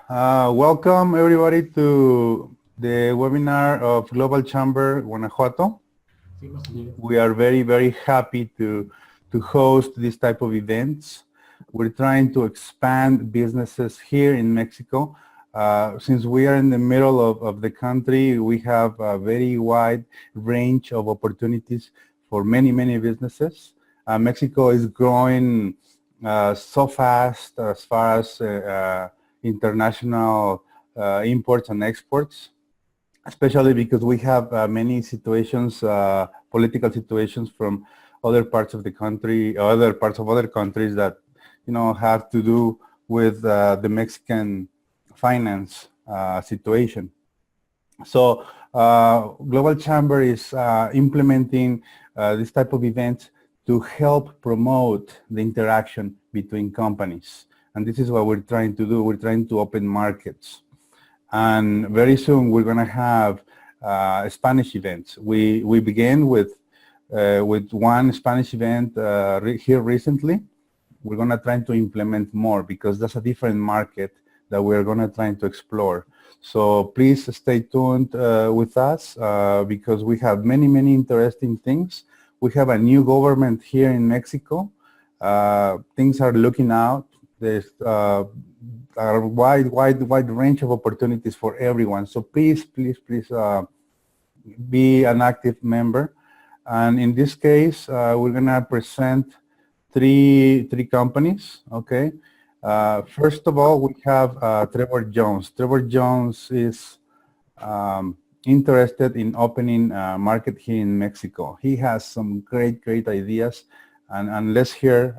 Welcome everybody to the webinar of Global Chamber Guanajuato. We are very happy to host this type of events. We're trying to expand businesses here in Mexico. Since we are in the middle of the country, we have a very wide range of opportunities for many businesses. Mexico is growing so fast as far as international imports and exports, especially because we have many situations, political situations from other parts of the country, other parts of other countries that, have to do with the Mexican finance situation. So Global Chamber is implementing this type of events to help promote the interaction between companies. And this is what we're trying to do. We're trying to open markets. And very soon we're going to have Spanish events. We began with one Spanish event here recently. We're going to try to implement more because that's a different market that we're going to try to explore. So please stay tuned with us because we have many interesting things. We have a new government here in Mexico. Things are looking out. There's a wide range of opportunities for everyone. So please be an active member. And in this case, we're gonna present three companies. Okay. First of all, we have Trevor Jones. Trevor Jones is interested in opening a market here in Mexico. He has some great ideas, and let's hear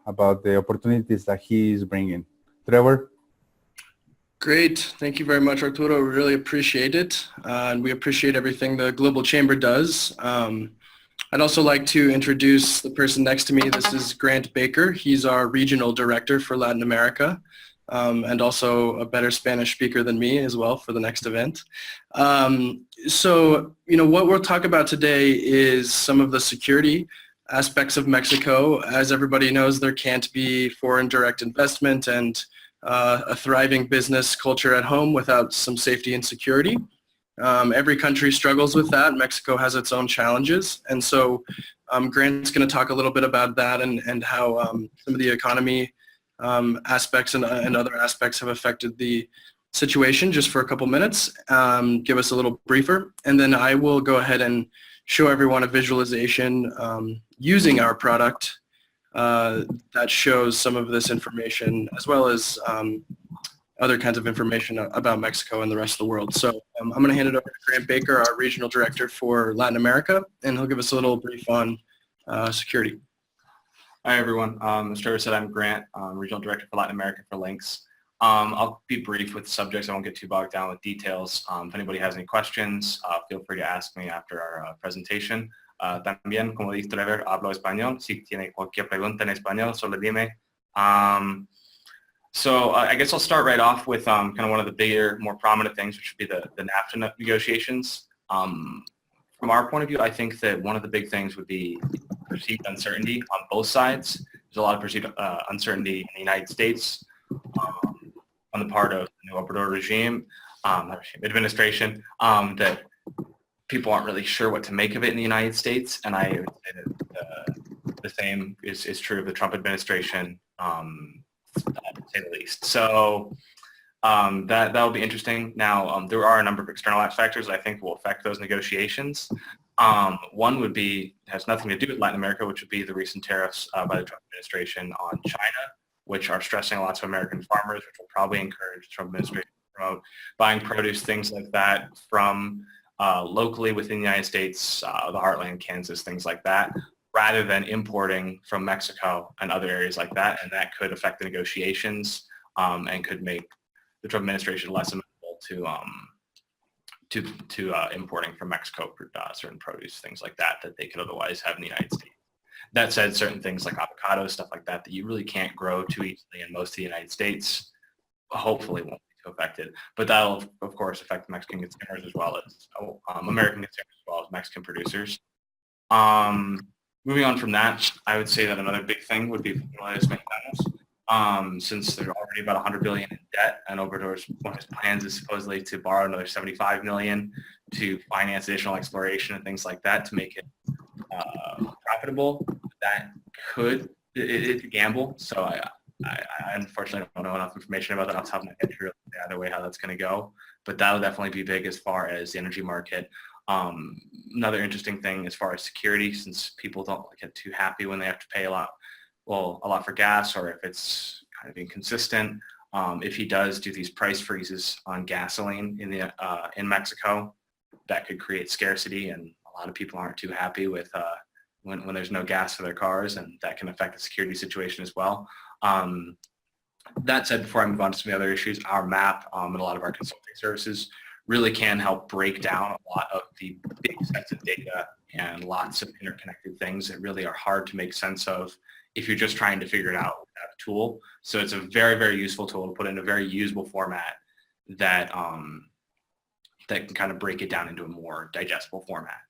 about the opportunities that he is bringing. Trevor? Great. Thank you very much, Arturo. We really appreciate it, and we appreciate everything the Global Chamber does. I'd also like to introduce the person next to me. This is Grant Baker. He's our regional director for Latin America. And also a better Spanish speaker than me as well for the next event. So, what we'll talk about today is some of the security aspects of Mexico. As everybody knows, there can't be foreign direct investment and a thriving business culture at home without some safety and security. Every country struggles with that. Mexico has its own challenges. And so Grant's going to talk a little bit about that and how some of the economy aspects and other aspects have affected the situation just for a couple minutes, give us a little briefer, and then I will go ahead and show everyone a visualization using our product that shows some of this information as well as other kinds of information about Mexico and the rest of the world. So I'm going to hand it over to Grant Baker, our regional director for Latin America, and he'll give us a little brief on security. Hi everyone, as Trevor said, I'm Grant, Regional Director for Latin America for Links. I'll be brief with subjects, I won't get too bogged down with details. If anybody has any questions, feel free to ask me after our presentation. También, como dice Trevor, hablo español. Si tiene cualquier pregunta en español, solo dime. So I guess I'll start right off with kind of one of the bigger, more prominent things, which would be the NAFTA negotiations. From our point of view, I think that one of the big things would be perceived uncertainty on both sides. There's a lot of perceived uncertainty in the United States on the part of the new Obrador regime, administration, that people aren't really sure what to make of it in the United States. And I would say that the same is true of the Trump administration, to say the least. So that'll be interesting. Now, there are a number of external factors that I think will affect those negotiations. One would be, has nothing to do with Latin America, which would be the recent tariffs by the Trump administration on China, which are stressing lots of American farmers, which will probably encourage the Trump administration to promote buying produce, things like that, from locally within the United States, the heartland, Kansas, things like that, rather than importing from Mexico and other areas like that. And that could affect the negotiations and could make the Trump administration less amenable to importing from Mexico certain produce, things like that they could otherwise have in the United States. That said, certain things like avocados, stuff like that you really can't grow too easily in most of the United States, hopefully won't be too affected. But that'll, of course, affect Mexican consumers as well as American consumers as well as Mexican producers. Moving on from that, I would say that another big thing would be mexicanos. since there's already about $100 billion in debt, and Obrador's one of his plans is supposedly to borrow another $75 million to finance additional exploration and things like that to make it profitable. That it's a gamble. So I unfortunately don't know enough information about that off the top of my head to really say either way how that's going to go. But that'll definitely be big as far as the energy market. Another interesting thing as far as security, since people don't get too happy when they have to pay a lot for gas, or if it's kind of inconsistent. If he does do these price freezes on gasoline in Mexico, that could create scarcity, and a lot of people aren't too happy with when there's no gas for their cars, and that can affect the security situation as well. That said, before I move on to some of the other issues, our map and a lot of our consulting services really can help break down a lot of the big sets of data and lots of interconnected things that really are hard to make sense of if you're just trying to figure it out with that tool. So it's a very, very useful tool to put in a very usable format that that can kind of break it down into a more digestible format.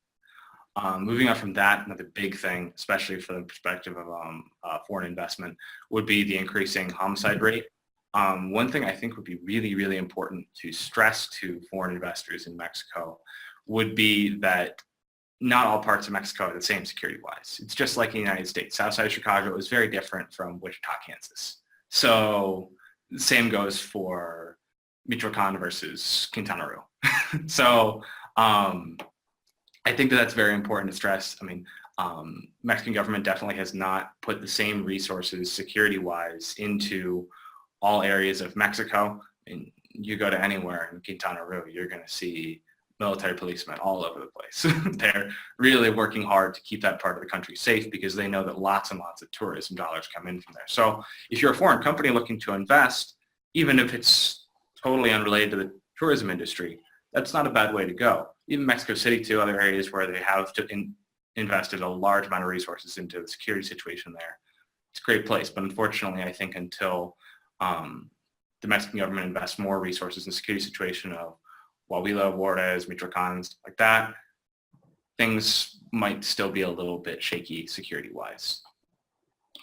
Moving on from that, another big thing, especially from the perspective of foreign investment, would be the increasing homicide rate. One thing I think would be really, really important to stress to foreign investors in Mexico would be that not all parts of Mexico are the same security-wise. It's just like in the United States. Southside of Chicago is very different from Wichita, Kansas. So the same goes for Michoacan versus Quintana Roo. So I think that that's very important to stress. I mean, Mexican government definitely has not put the same resources security-wise into all areas of Mexico. I mean, you go to anywhere in Quintana Roo, you're going to see military policemen all over the place. They're really working hard to keep that part of the country safe because they know that lots and lots of tourism dollars come in from there. So if you're a foreign company looking to invest, even if it's totally unrelated to the tourism industry, that's not a bad way to go. Even Mexico City too, other areas where they have invested a large amount of resources into the security situation there. It's a great place, but unfortunately, I think until the Mexican government invests more resources in the security situation of Coahuila, Juarez, Michoacan, stuff like that, things might still be a little bit shaky security-wise.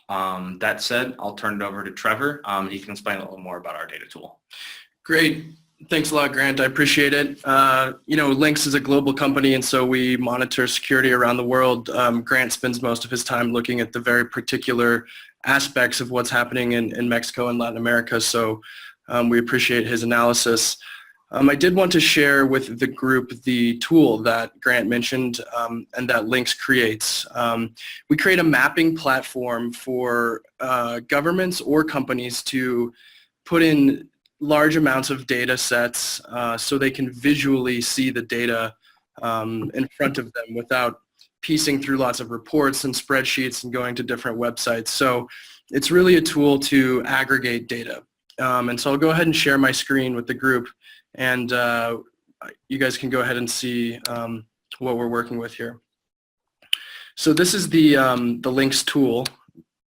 That said, I'll turn it over to Trevor. He can explain a little more about our data tool. Great. Thanks a lot, Grant. I appreciate it. Lynx is a global company, and so we monitor security around the world. Grant spends most of his time looking at the very particular aspects of what's happening in Mexico and Latin America, so we appreciate his analysis. I did want to share with the group the tool that Grant mentioned and that Lynx creates. We create a mapping platform for governments or companies to put in large amounts of data sets so they can visually see the data in front of them without piecing through lots of reports and spreadsheets and going to different websites. So it's really a tool to aggregate data. And so I'll go ahead and share my screen with the group, and you guys can go ahead and see what we're working with here. So this is the Lynx tool.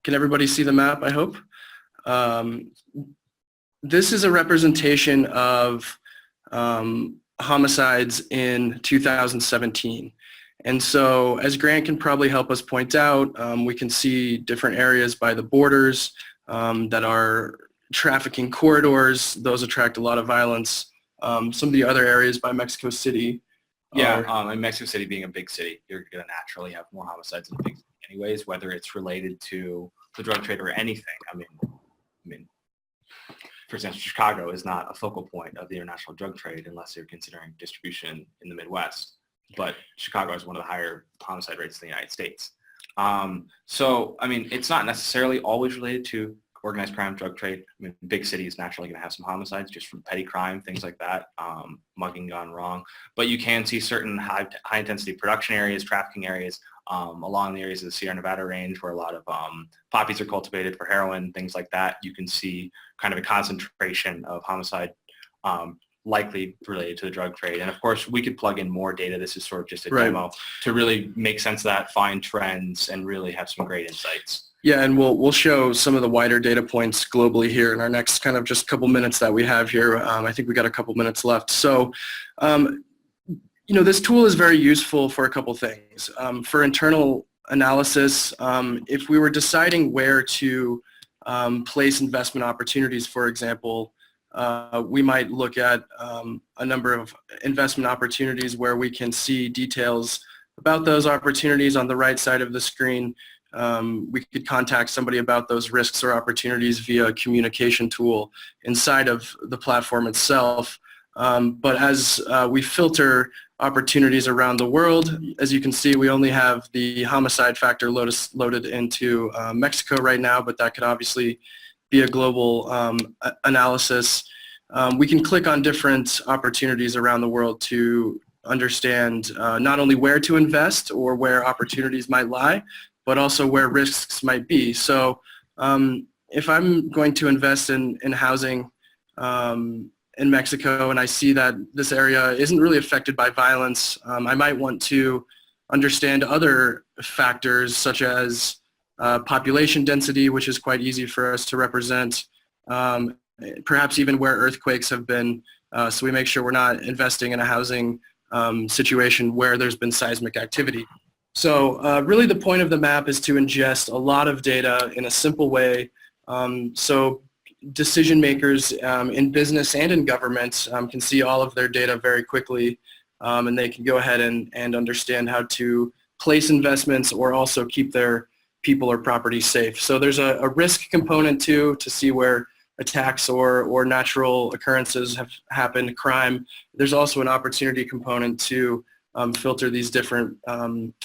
Can everybody see the map, I hope? This is a representation of homicides in 2017. And so as Grant can probably help us point out, we can see different areas by the borders that are trafficking corridors. Those attract a lot of violence. Some of the other areas by Mexico City. And Mexico City being a big city, you're going to naturally have more homicides in a big city anyways, whether it's related to the drug trade or anything. I mean, for example, Chicago is not a focal point of the international drug trade unless you're considering distribution in the Midwest. But Chicago has one of the higher homicide rates in the United States. So, I mean, it's not necessarily always related to organized crime, drug trade. I mean, big cities naturally going to have some homicides just from petty crime, things like that, mugging gone wrong. But you can see certain high-intensity production areas, trafficking areas along the areas of the Sierra Nevada range where a lot of poppies are cultivated for heroin, things like that. You can see kind of a concentration of homicide likely related to the drug trade. And of course, we could plug in more data. This is sort of just a demo to really make sense of that, find trends, and really have some great insights. Yeah, and we'll show some of the wider data points globally here in our next kind of just couple minutes that we have here. I think we got a couple minutes left. So, this tool is very useful for a couple things. For internal analysis, if we were deciding where to place investment opportunities, for example, we might look at a number of investment opportunities where we can see details about those opportunities on the right side of the screen. We could contact somebody about those risks or opportunities via a communication tool inside of the platform itself. But as we filter opportunities around the world, as you can see, we only have the homicide factor loaded into Mexico right now, but that could obviously be a global analysis. We can click on different opportunities around the world to understand not only where to invest or where opportunities might lie, but also where risks might be. So if I'm going to invest in housing in Mexico and I see that this area isn't really affected by violence, I might want to understand other factors such as population density, which is quite easy for us to represent, perhaps even where earthquakes have been, so we make sure we're not investing in a housing situation where there's been seismic activity. So really the point of the map is to ingest a lot of data in a simple way, so decision makers in business and in government can see all of their data very quickly, and they can go ahead and understand how to place investments or also keep their people or property safe. So there's a risk component too, to see where attacks or natural occurrences have happened, crime. There's also an opportunity component to filter these different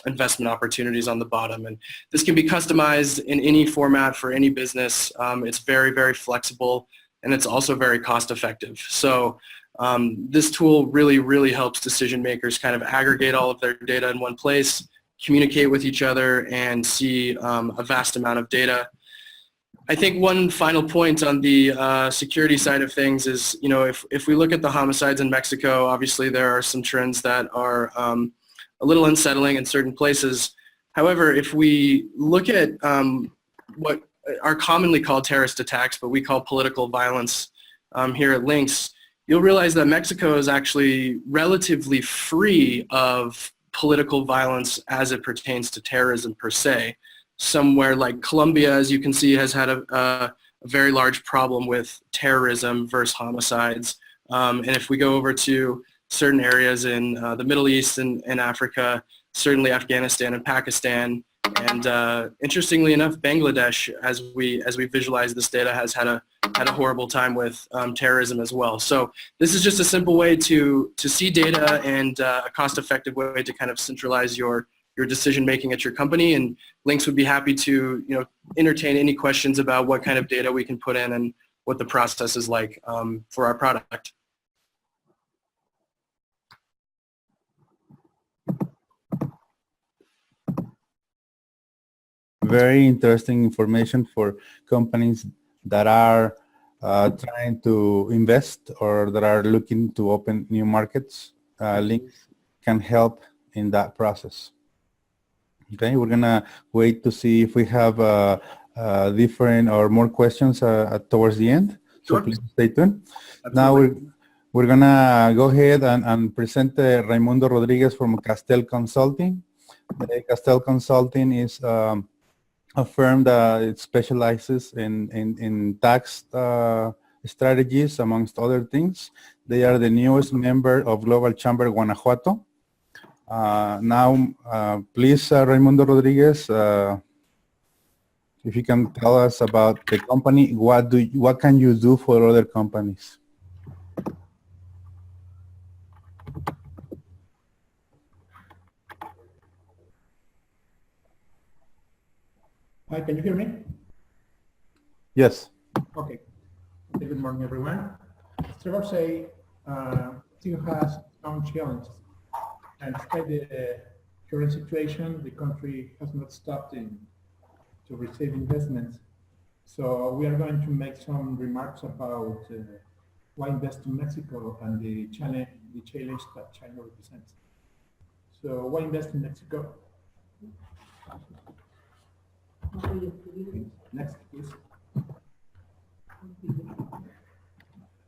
investment opportunities on the bottom. And this can be customized in any format for any business. It's very, very flexible, and it's also very cost effective. So this tool really, really helps decision makers kind of aggregate all of their data in one place, communicate with each other, and see a vast amount of data. I think one final point on the security side of things is, you know, if we look at the homicides in Mexico, obviously there are some trends that are a little unsettling in certain places. However, if we look at what are commonly called terrorist attacks, but we call political violence here at Lynx, you'll realize that Mexico is actually relatively free of political violence as it pertains to terrorism per se. Somewhere like Colombia, as you can see, has had a very large problem with terrorism versus homicides. And if we go over to certain areas in the Middle East and Africa, certainly Afghanistan and Pakistan, and interestingly enough, Bangladesh, as we visualize this data, has had a horrible time with terrorism as well. So this is just a simple way to see data and a cost-effective way to kind of centralize your decision making at your company, and Lynx would be happy to entertain any questions about what kind of data we can put in and what the process is like for our product. Very interesting information for companies that are trying to invest or that are looking to open new markets. Lynx can help in that process. Okay, we're gonna wait to see if we have different or more questions towards the end. So please stay tuned. Absolutely. Now we're gonna go ahead and present Raymundo Rodriguez from Castel Consulting. Castel Consulting is a firm that it specializes in tax strategies, amongst other things. They are the newest member of Global Chamber Guanajuato. Now, please, Raymundo Rodriguez, if you can tell us about the company, what can you do for other companies? Hi, can you hear me? Yes. Okay. Good morning, everyone. Trevor say, still has some challenges. And despite the current situation, the country has not stopped to receive investments. So we are going to make some remarks about why invest in Mexico and the challenge that China represents. So why invest in Mexico? Next, please.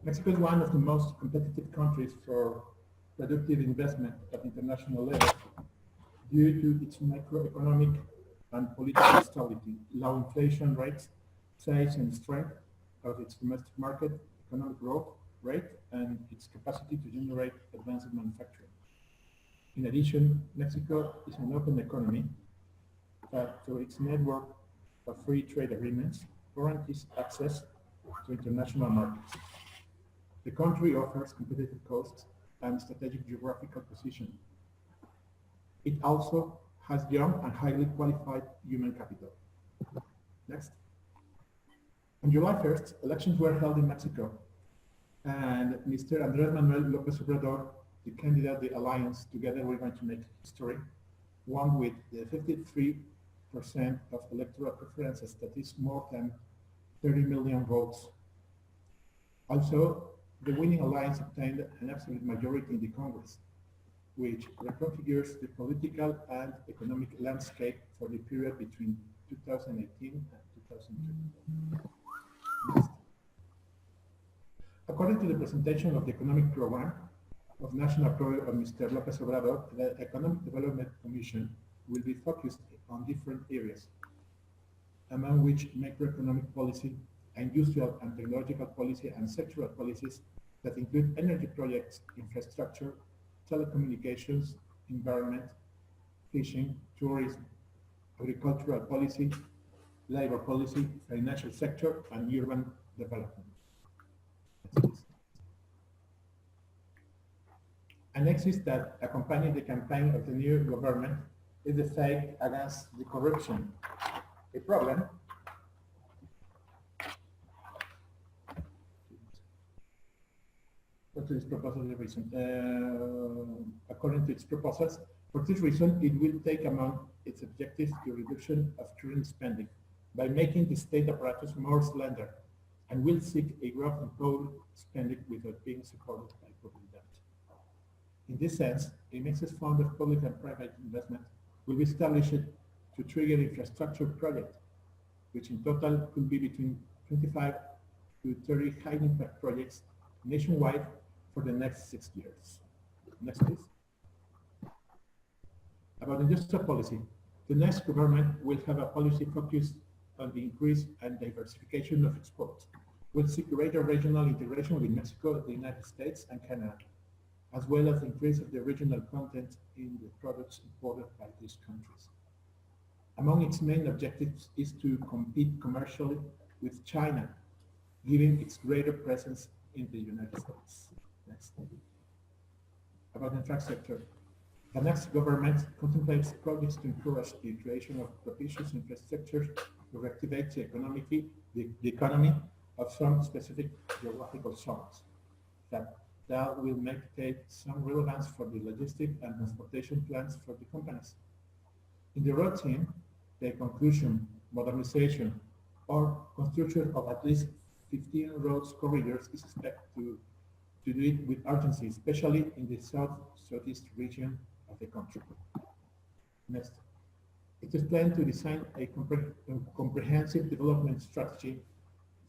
Mexico is one of the most competitive countries for productive investment at international level due to its macroeconomic and political stability, low inflation rates, size and strength of its domestic market, economic growth rate, and its capacity to generate advanced manufacturing. In addition, Mexico is an open economy that, through its network of free trade agreements, guarantees access to international markets. The country offers competitive costs and strategic geographical position. It also has young and highly qualified human capital. Next. On July 1st, elections were held in Mexico, and Mr. Andrés Manuel López Obrador, the candidate of the alliance, together we're going to make history, won with the 53% of electoral preferences, that is more than 30 million votes. Also, the winning alliance obtained an absolute majority in the Congress, which reconfigures the political and economic landscape for the period between 2018 and 2020. Next. According to the presentation of the economic program of National Program of Mr. López Obrador, the Economic Development Commission will be focused on different areas, among which macroeconomic policy, industrial and technological policy, and sectoral policies that include energy projects, infrastructure, telecommunications, environment, fishing, tourism, agricultural policy, labor policy, financial sector, and urban development. Annexes that accompany the campaign of the new government is the fight against the corruption, a problem what is proposal reason. According to its proposals, for this reason, it will take among its objectives the reduction of current spending by making the state apparatus more slender, and will seek a growth in public spending without being supported by public debt. In this sense, a nexus fund of public and private investment will be established to trigger infrastructure projects, which in total could be between 25 to 30 high-impact projects nationwide for the next 6 years. Next, please. About industrial policy, the next government will have a policy focused on the increase and diversification of exports, will seek greater regional integration with Mexico, the United States, and Canada, as well as the increase of the regional content in the products imported by these countries. Among its main objectives is to compete commercially with China, giving its greater presence in the United States. Next. About the infrastructure. The next government contemplates projects to encourage the creation of propitious infrastructure to reactivate the economy of some specific geographical zones that will take some relevance for the logistic and transportation plans for the companies. In the road team, the conclusion, modernization, or construction of at least 15 roads corridors is expected to do it with urgency, especially in the southeast region of the country. Next. It is planned to design a comprehensive development strategy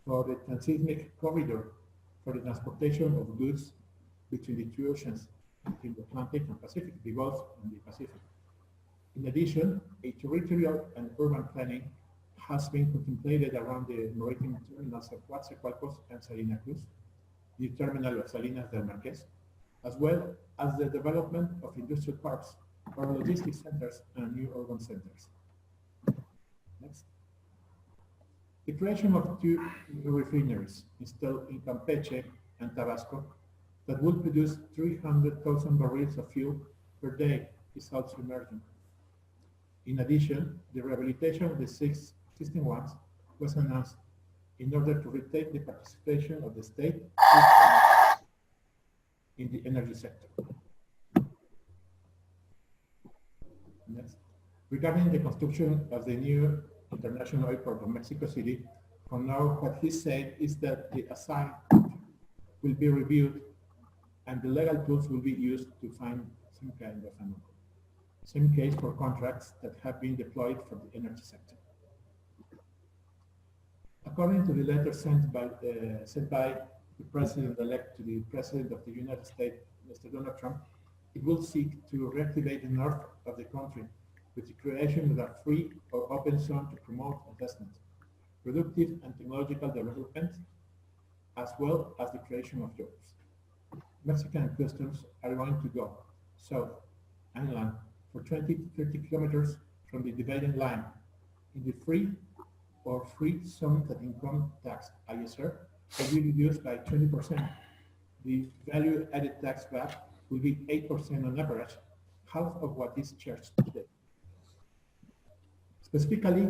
for the transseismic corridor for the transportation of goods between the two oceans, between the Atlantic and Pacific, the Gulf and the Pacific. In addition, a territorial and urban planning has been contemplated around the maritime terminals of Coatzacoalcos and Salina Cruz, the terminal of Salinas del Marqués, as well as the development of industrial parks or logistics centers and new urban centers. Next. The creation of 2 new refineries installed in Campeche and Tabasco that will produce 300,000 barrels of fuel per day is also emerging. In addition, the rehabilitation of the 6 existing ones was announced in order to retain the participation of the state in the energy sector. Next. Regarding the construction of the new international airport of Mexico City, for now what he said is that the assigned will be reviewed and the legal tools will be used to find some kind of an agreement. Same case for contracts that have been deployed for the energy sector. According to the letter sent by the President-elect to the President of the United States, Mr. Donald Trump, it will seek to reactivate the north of the country with the creation of a free or open zone to promote investment, productive and technological development, as well as the creation of jobs. Mexican customs are going to go south and inland for 20 to 30 kilometers from the dividing line in the free or free zone that income tax ISR will be reduced by 20%. The value added tax VAT will be 8% on average, half of what is charged today. Specifically,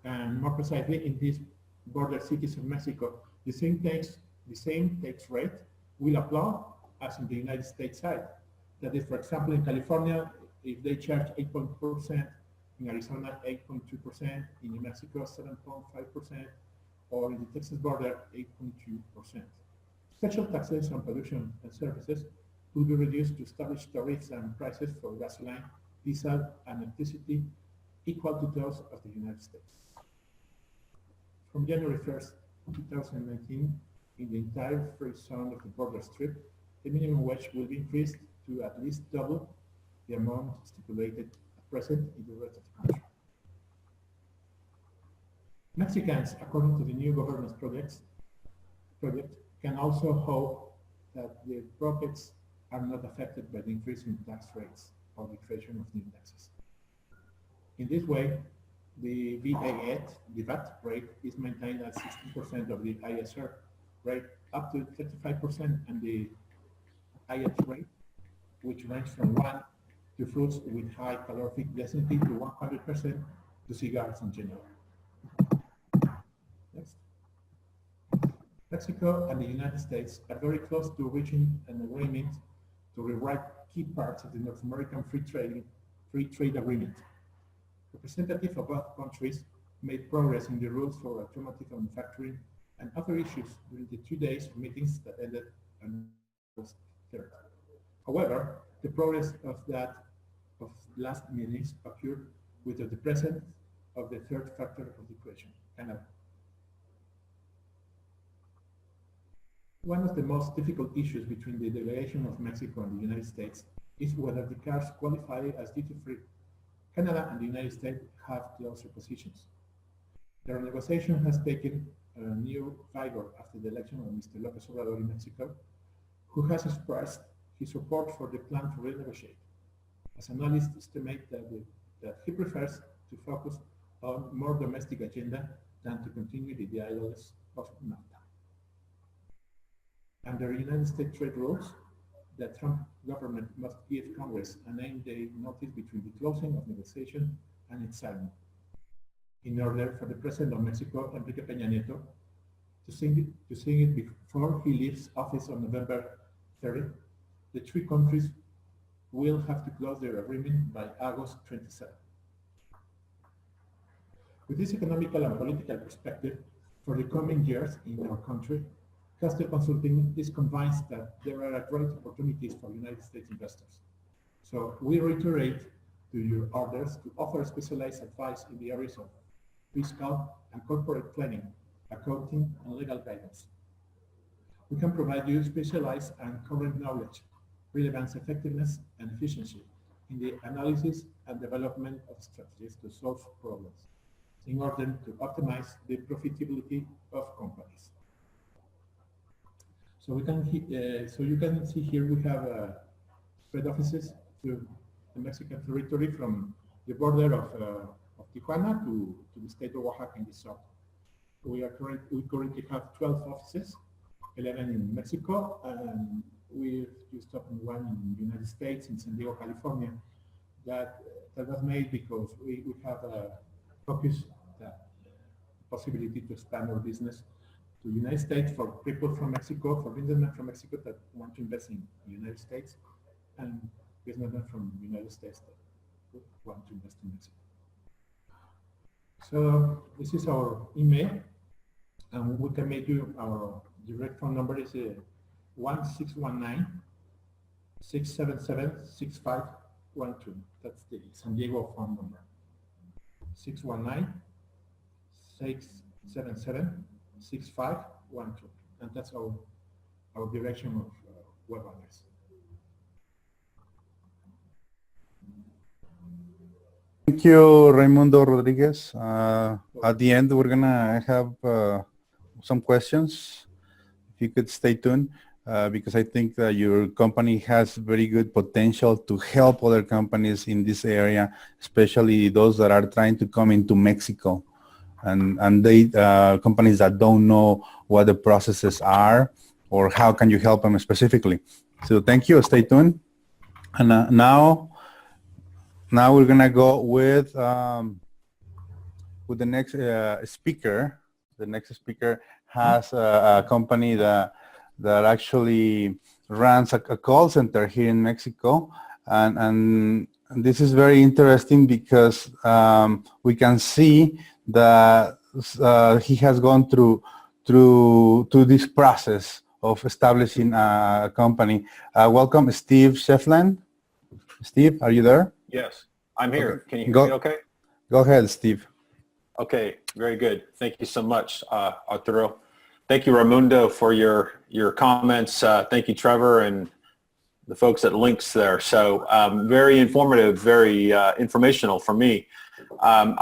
and more precisely in these border cities of Mexico, the same tax rate will apply as in the United States side. That is, for example, in California, if they charge 8%, in Arizona 8.2%, in New Mexico 7.5%, or in the Texas border 8.2%. Special taxes on production and services will be reduced to establish tariffs and prices for gasoline, diesel, and electricity equal to those of the United States. From January 1st, 2019, in the entire free zone of the border strip, the minimum wage will be increased to at least double the amount stipulated at present in the rest of the country. Mexicans, according to the new governance project, can also hope that their profits are not affected by the increase in tax rates or the creation of new taxes. In this way, the VAT rate is maintained at 16% of the ISR rate up to 35%, and the IH rate, which ranges from 1 to fruits with high calorific density to 100% to cigars in general. Next. Mexico and the United States are very close to reaching an agreement to rewrite key parts of the North American free trade agreement. Representatives of both countries made progress in the rules for automotive manufacturing and other issues during the 2 days of meetings that ended on August 3rd. However, the progress of last meetings occurred without the presence of the third factor of the equation, Canada. One of the most difficult issues between the delegation of Mexico and the United States is whether the cars qualify as duty-free. Canada and the United States have closer positions. Their negotiation has taken a new vigor after the election of Mr. López Obrador in Mexico, who has expressed his support for the plan to renegotiate. As analysts estimate that he prefers to focus on more domestic agenda than to continue the dialogues of NAFTA. Under United States trade rules, the Trump government must give Congress a 9-day notice between the closing of negotiation and its signing, in order for the President of Mexico, Enrique Peña Nieto, to sign it before he leaves office on November 30. The three countries will have to close their agreement by August 27. With this economical and political perspective for the coming years in our country, Castle Consulting is convinced that there are great opportunities for United States investors. So we reiterate to your orders to offer specialized advice in the areas of fiscal and corporate planning, accounting, and legal guidance. We can provide you specialized and current knowledge, relevance, effectiveness, and efficiency in the analysis and development of strategies to solve problems in order to optimize the profitability of companies. So you can see here we have spread offices to the Mexican territory from the border of Tijuana to the state of Oaxaca in the south. We currently have 12 offices, 11 in Mexico, and we just opened one in the United States, in San Diego, California. That was made because we have a focus, the possibility to expand our business to the United States for people from Mexico, for businessmen from Mexico that want to invest in the United States, and businessmen from the United States that want to invest in Mexico. So this is our email, and we can make you our direct phone number is 1-619-677-6512. That's the San Diego phone number. 619-677-6512, and that's our direction of web address. Thank you, Raymundo Rodriguez. At the end, we're gonna have some questions. If you could stay tuned, because I think that your company has very good potential to help other companies in this area, especially those that are trying to come into Mexico, and they companies that don't know what the processes are or how can you help them specifically. So thank you. Stay tuned. And now we're gonna go with the next speaker. The next speaker has a company that actually runs a call center here in Mexico, and this is very interesting because we can see that he has gone through this process of establishing a company. Welcome, Steve Shefveland. Steve, are you there? Yes, I'm here. Okay. Can you hear me okay? Go ahead, Steve. Okay, very good. Thank you so much, Arturo. Thank you, Raymundo, for your comments. Thank you, Trevor, and the folks at Links there. So very informative, very informational for me. I'm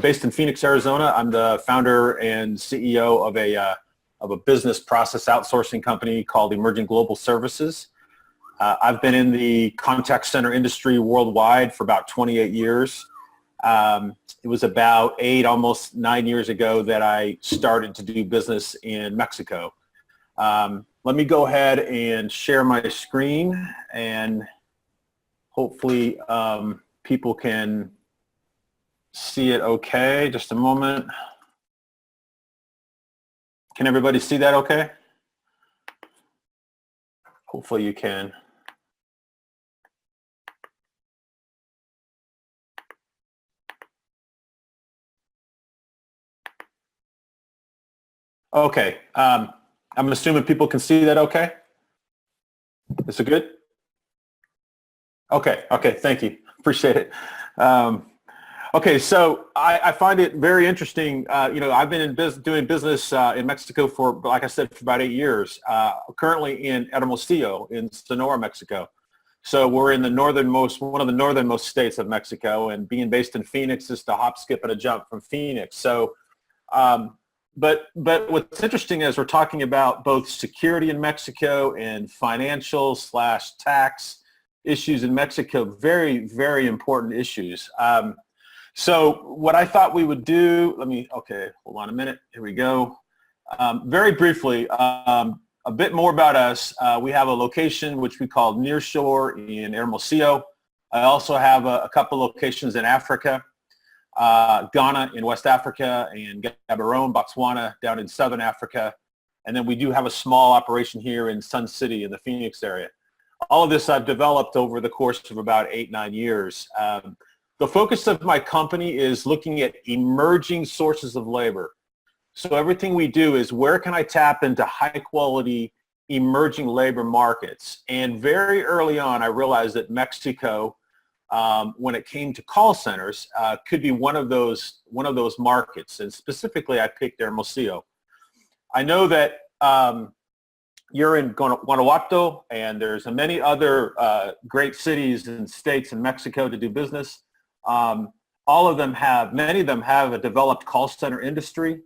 based in Phoenix, Arizona. I'm the founder and CEO of a business process outsourcing company called Emerging Global Services. I've been in the contact center industry worldwide for about 28 years. It was about 8, almost 9 years ago that I started to do business in Mexico. Let me go ahead and share my screen, and hopefully people can see it okay. Just a moment. Can everybody see that okay? Hopefully you can. Okay, I'm assuming people can see that okay? Is it good? Okay, thank you. Appreciate it. Okay, so I find it very interesting. I've been doing business in Mexico for, like I said, for about 8 years. Currently in Hermosillo in Sonora, Mexico. So we're in one of the northernmost states of Mexico, and being based in Phoenix is a hop, skip, and a jump from Phoenix. So, but what's interesting is we're talking about both security in Mexico and financial / tax issues in Mexico. Very, very important issues. So what I thought we would do, hold on a minute. Here we go. Very briefly, a bit more about us. We have a location which we call Nearshore in Hermosillo. I also have a couple locations in Africa, Ghana in West Africa, and Gaborone, Botswana down in Southern Africa. And then we do have a small operation here in Sun City in the Phoenix area. All of this I've developed over the course of about 8-9 years. The focus of my company is looking at emerging sources of labor. So everything we do is where can I tap into high quality emerging labor markets? And very early on, I realized that Mexico, when it came to call centers, could be one of those markets. And specifically, I picked Hermosillo. I know that you're in Guanajuato, and there's many other great cities and states in Mexico to do business. Many of them have a developed call center industry,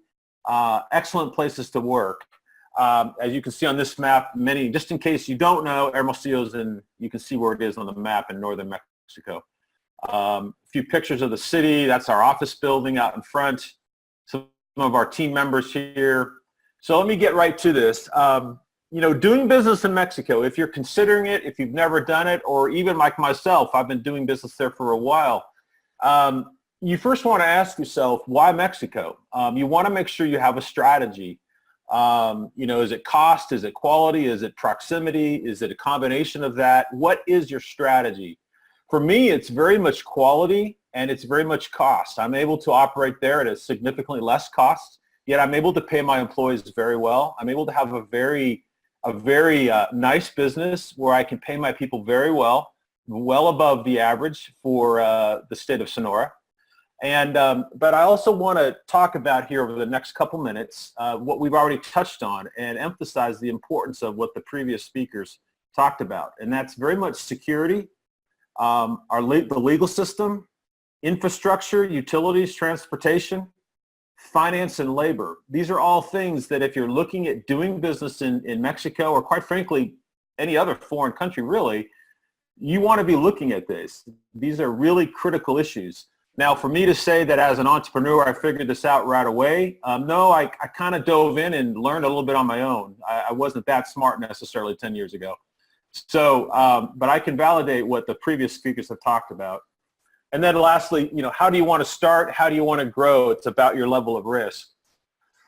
excellent places to work. As you can see on this map, just in case you don't know, Hermosillo's you can see where it is on the map in northern Mexico. A few pictures of the city. That's our office building out in front. Some of our team members here. So let me get right to this. Doing business in Mexico, if you're considering it, if you've never done it, or even like myself, I've been doing business there for a while. You first want to ask yourself, why Mexico? You want to make sure you have a strategy. Is it cost? Is it quality? Is it proximity? Is it a combination of that? What is your strategy? For me, it's very much quality and it's very much cost. I'm able to operate there at a significantly less cost, yet I'm able to pay my employees very well. I'm able to have a very nice business where I can pay my people very well above the average for the state of Sonora. And but I also want to talk about here over the next couple minutes what we've already touched on and emphasize the importance of what the previous speakers talked about. And that's very much security, the legal system, infrastructure, utilities, transportation, finance, and labor. These are all things that if you're looking at doing business in Mexico, or quite frankly, any other foreign country really, you want to be looking at this. These are really critical issues. Now, for me to say that as an entrepreneur, I figured this out right away, no, I kind of dove in and learned a little bit on my own. I wasn't that smart necessarily 10 years ago. So, but I can validate what the previous speakers have talked about. And then lastly, how do you want to start? How do you want to grow? It's about your level of risk.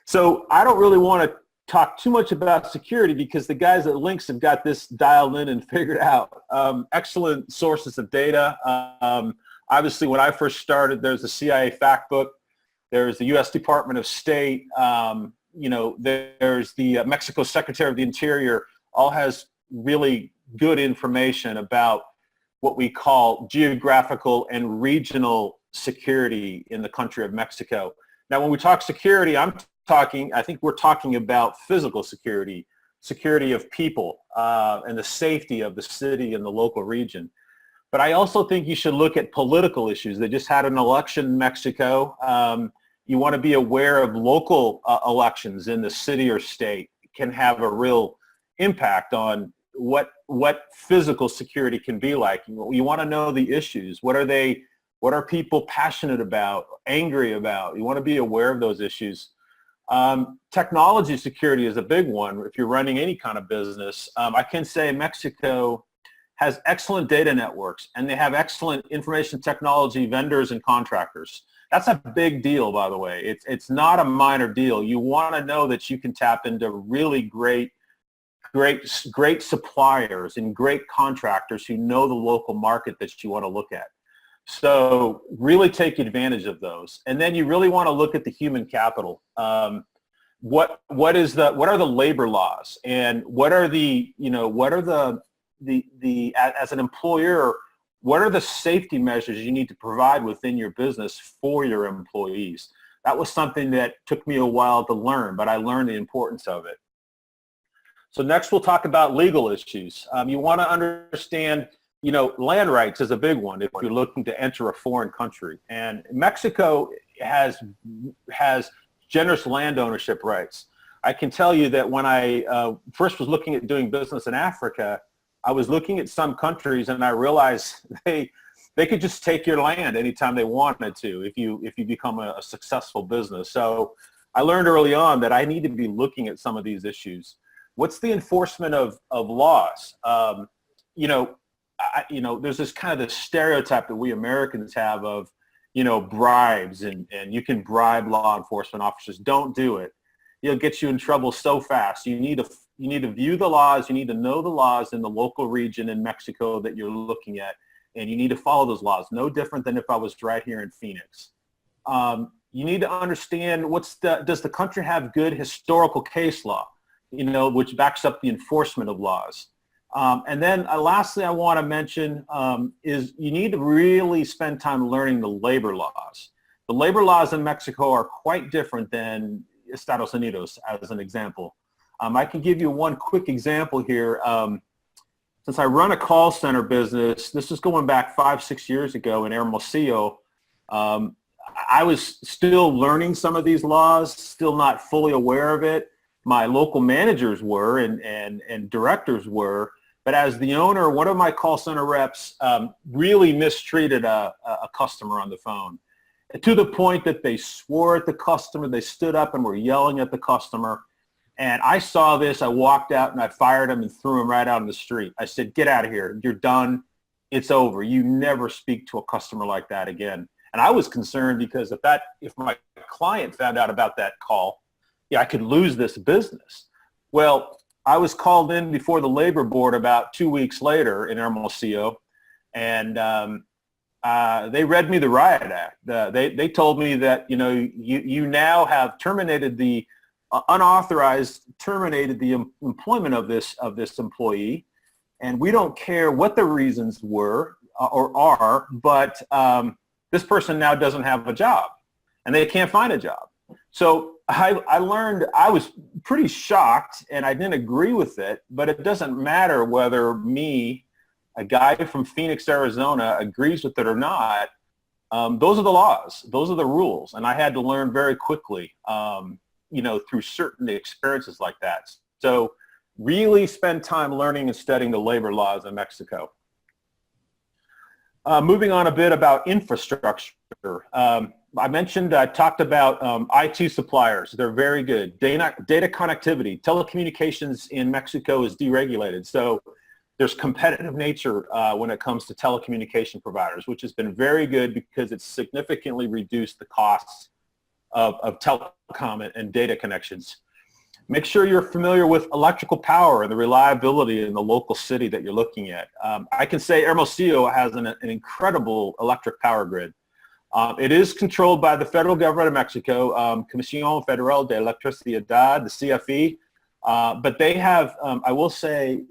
So I don't really want to talk too much about security because the guys at Lynx have got this dialed in and figured out. Excellent sources of data. Obviously, when I first started, there's the CIA fact book. There's the U.S. Department of State. There's the Mexico Secretary of the Interior. All has really good information about what we call geographical and regional security in the country of Mexico. Now, when we talk security, I think we're talking about physical security, security of people, and the safety of the city and the local region. But I also think you should look at political issues. They just had an election in Mexico. You want to be aware of local elections in the city or state. It can have a real impact on what physical security can be like. You want to know the issues. What are people passionate about, angry about? You want to be aware of those issues. Technology security is a big one if you're running any kind of business. I can say Mexico has excellent data networks, and they have excellent information technology vendors and contractors. That's a big deal, by the way. It's not a minor deal. You want to know that you can tap into really great suppliers and great contractors who know the local market that you want to look at. So really take advantage of those. And then you really want to look at the human capital. What are the labor laws, and as an employer, what are the safety measures you need to provide within your business for your employees? That was something that took me a while to learn, but I learned the importance of it. So next we'll talk about legal issues. You want to understand, land rights is a big one if you're looking to enter a foreign country. And Mexico has generous land ownership rights. I can tell you that when I first was looking at doing business in Africa, I was looking at some countries and I realized they could just take your land anytime they wanted to if you become a successful business. So I learned early on that I need to be looking at some of these issues. What's the enforcement of laws? There's this kind of this stereotype that we Americans have of, bribes and you can bribe law enforcement officers. Don't do it. It'll get you in trouble so fast. You need to view the laws. You need to know the laws in the local region in Mexico that you're looking at, and you need to follow those laws. No different than if I was right here in Phoenix. You need to understand does the country have good historical case law, which backs up the enforcement of laws. And then lastly, I want to mention is you need to really spend time learning the labor laws. The labor laws in Mexico are quite different than Estados Unidos, as an example. I can give you one quick example here. Since I run a call center business, this is going back 5-6 years ago in Hermosillo, I was still learning some of these laws, still not fully aware of it. My local managers were and directors were, but as the owner, one of my call center reps really mistreated a customer on the phone, to the point that they swore at the customer. They stood up and were yelling at the customer. And I saw this. I walked out and I fired him and threw him right out in the street. I said, "Get out of here. You're done. It's over. You never speak to a customer like that again." And I was concerned because if my client found out about that call, I could lose this business. Well, I was called in before the labor board about 2 weeks later in Hermosillo, and they read me the riot act. They told me that you now have terminated the terminated the employment of this employee, and we don't care what the reasons were or are, but this person now doesn't have a job, and they can't find a job. So I learned, I was pretty shocked, and I didn't agree with it, but it doesn't matter whether me a guy from Phoenix, Arizona agrees with it or not, those are the laws. Those are the rules. And I had to learn very quickly, through certain experiences like that. So really spend time learning and studying the labor laws in Mexico. Moving on a bit about infrastructure. I talked about IT suppliers. They're very good. Data connectivity. Telecommunications in Mexico is deregulated. So there's competitive nature when it comes to telecommunication providers, which has been very good because it's significantly reduced the costs of telecom and data connections. Make sure you're familiar with electrical power and the reliability in the local city that you're looking at. I can say Hermosillo has an incredible electric power grid. It is controlled by the federal government of Mexico, Comisión Federal de Electricidad, the CFE, but they have, I will say,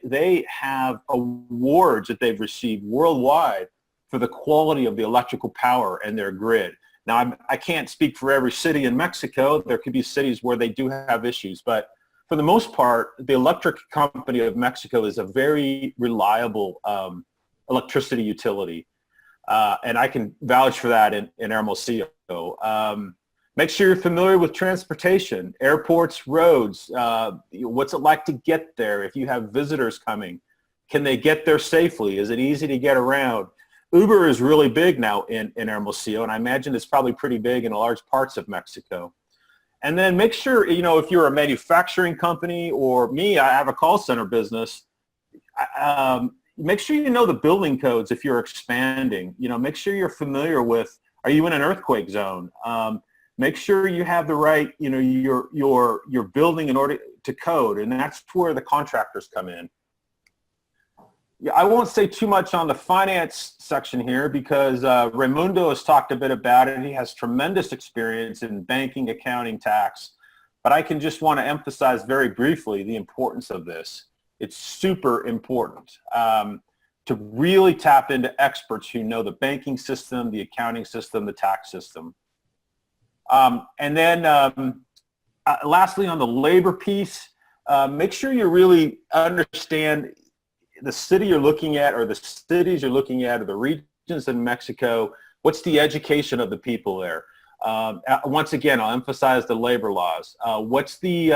they have awards that they've received worldwide for the quality of the electrical power and their grid. Now, I can't speak for every city in Mexico. There could be cities where they do have issues, but for the most part, the electric company of Mexico is a very reliable electricity utility. And I can vouch for that in Hermosillo. Make sure you're familiar with transportation, airports, roads. What's it like to get there if you have visitors coming? Can they get there safely? Is it easy to get around? Uber is really big now in Hermosillo, and I imagine it's probably pretty big in large parts of Mexico. And then make sure, if you're a manufacturing company or me, I have a call center business, make sure you know the building codes if you're expanding. Make sure you're familiar with, are you in an earthquake zone? Make sure you have the right, your building in order to code, and that's where the contractors come in. Yeah, I won't say too much on the finance section here because Raymundo has talked a bit about it. He has tremendous experience in banking, accounting, tax, but I can just want to emphasize very briefly the importance of this. It's super important to really tap into experts who know the banking system, the accounting system, the tax system. And then lastly, on the labor piece, make sure you really understand the city you're looking at or the cities you're looking at or the regions in Mexico. What's the education of the people there? Once again, I'll emphasize the labor laws. What's the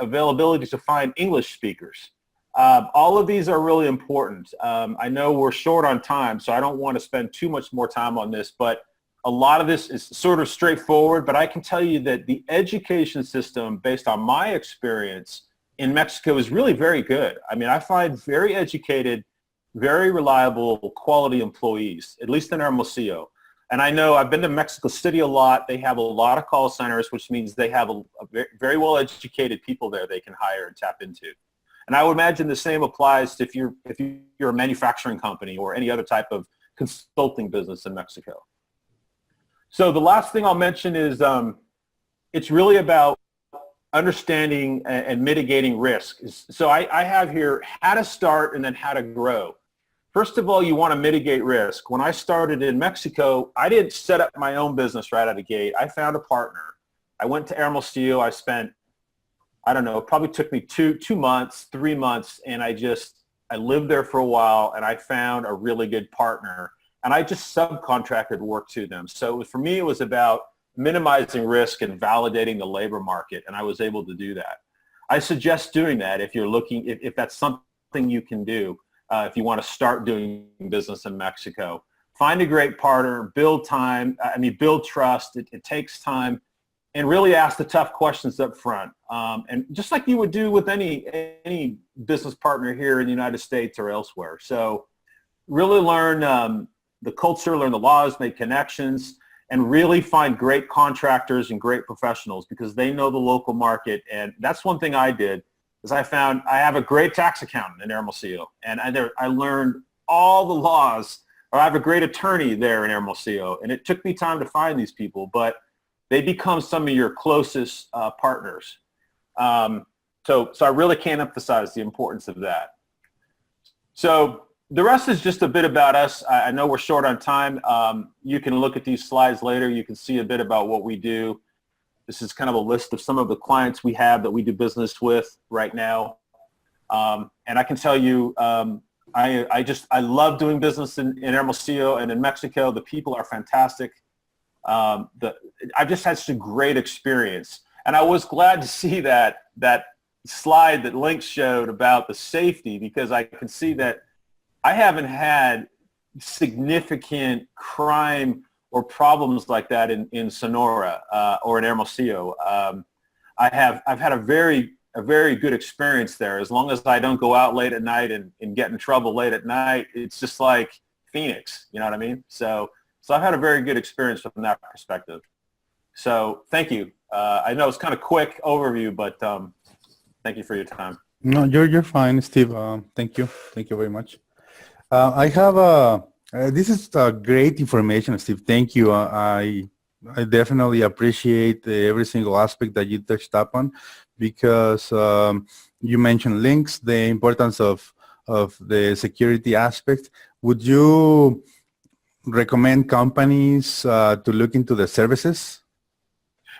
availability to find English speakers? All of these are really important. I know we're short on time, so I don't want to spend too much more time on this, but a lot of this is sort of straightforward, but I can tell you that the education system, based on my experience in Mexico, is really very good. I mean, I find very educated, very reliable, quality employees, at least in Hermosillo. And I know I've been to Mexico City a lot. They have a lot of call centers, which means they have a very well-educated people there they can hire and tap into. And I would imagine the same applies to if you're a manufacturing company or any other type of consulting business in Mexico. So the last thing I'll mention is it's really about understanding and mitigating risk. So I have here how to start and then how to grow. First of all, you want to mitigate risk. When I started in Mexico, I didn't set up my own business right out of the gate. I found a partner. I went to Hermosillo. I spent, I don't know, it probably took me two months, 3 months, and I lived there for a while, and I found a really good partner. And I just subcontracted work to them. So for me, it was about minimizing risk and validating the labor market, and I was able to do that. I suggest doing that if you're looking, if that's something you can do, if you want to start doing business in Mexico. Find a great partner, build trust. It takes time, and really ask the tough questions up front. And just like you would do with any business partner here in the United States or elsewhere. So really learn the culture, learn the laws, make connections, and really find great contractors and great professionals because they know the local market. And that's one thing I did is I found I have a great tax accountant in Hermosillo, and I learned all the laws, or I have a great attorney there in Hermosillo, and it took me time to find these people, but they become some of your closest partners. So I really can't emphasize the importance of that. So the rest is just a bit about us. I know we're short on time. You can look at these slides later. You can see a bit about what we do. This is kind of a list of some of the clients we have that we do business with right now. And I can tell you, I love doing business in Hermosillo and in Mexico. The people are fantastic. I've just had such a great experience. And I was glad to see that slide that Link showed about the safety, because I can see that I haven't had significant crime or problems like that in Sonora or in Hermosillo. I've had a very good experience there. As long as I don't go out late at night and get in trouble late at night, it's just like Phoenix, you know what I mean? So I've had a very good experience from that perspective. So thank you. I know it's kind of quick overview, but thank you for your time. No, you're fine, Steve. Thank you very much. I have this is great information, Steve. Thank you. I definitely appreciate every single aspect that you touched upon, because you mentioned links, the importance of the security aspect. Would you recommend companies to look into the services?